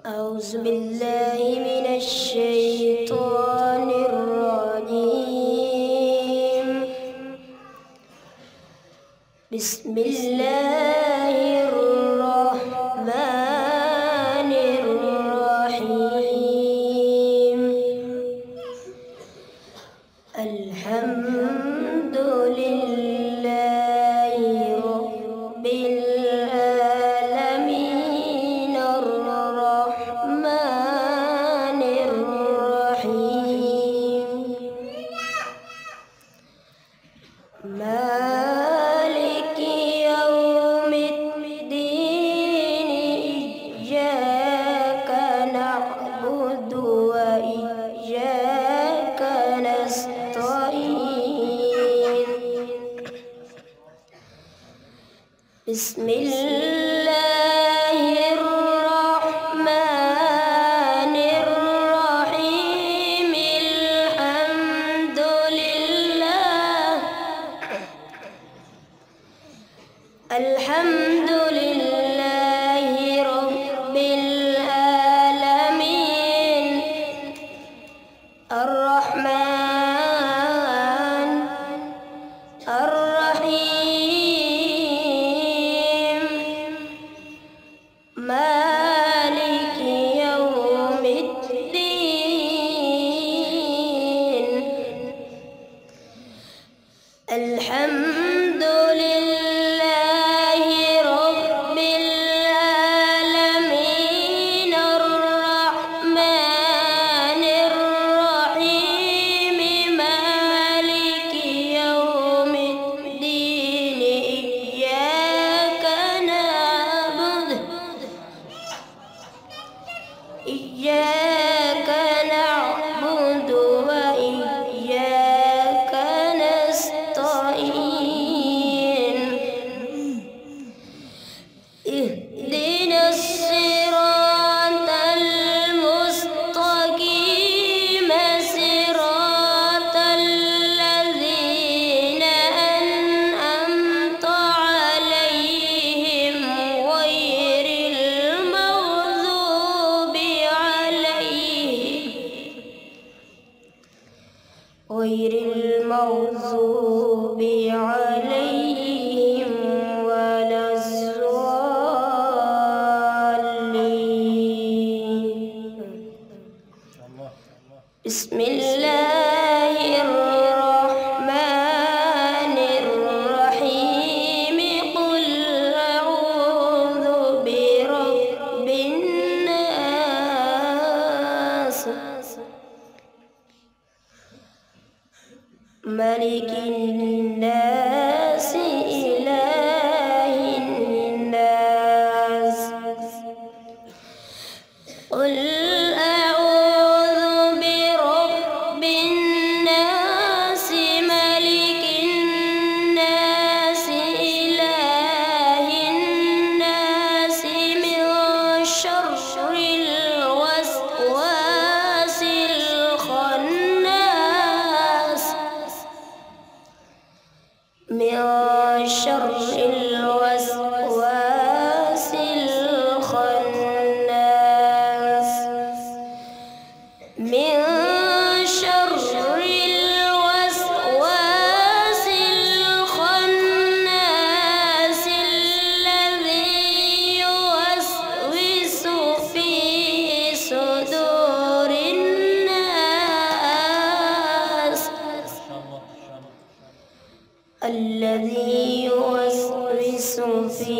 أعوذ بالله من الشيطان الرجيم. بسم الله الرحمن الرحيم. الحمد لله رب العالمين الرحمن الرحيم مالك يوم الدين. إياك نعبد وإياك نستعين. بسم الله الرحمن الرحيم. الحمد لله رب العالمين الرحمن الرحيم مالك يوم الدين. الحمد لله رب العالمين الرحمن الرحيم مالك يوم الدين. إياك نعبد وإياك نستعين. اهدنا الصراط المستقيم صراط الذين أنعمت عليهم غير المغضوب عليهم ولا الضالين. بسم الله الرحمن الرحيم. قل أعوذ برب الناس ملك الناس إله الناس. قل أعوذ برب الناس ملك الناس إله الناس من شر الوسواس الخناس. من شر الوسواس الخناس. من شر الوسواس الخناس الذي يوسوس في صدور الناس. الذي يوسوس في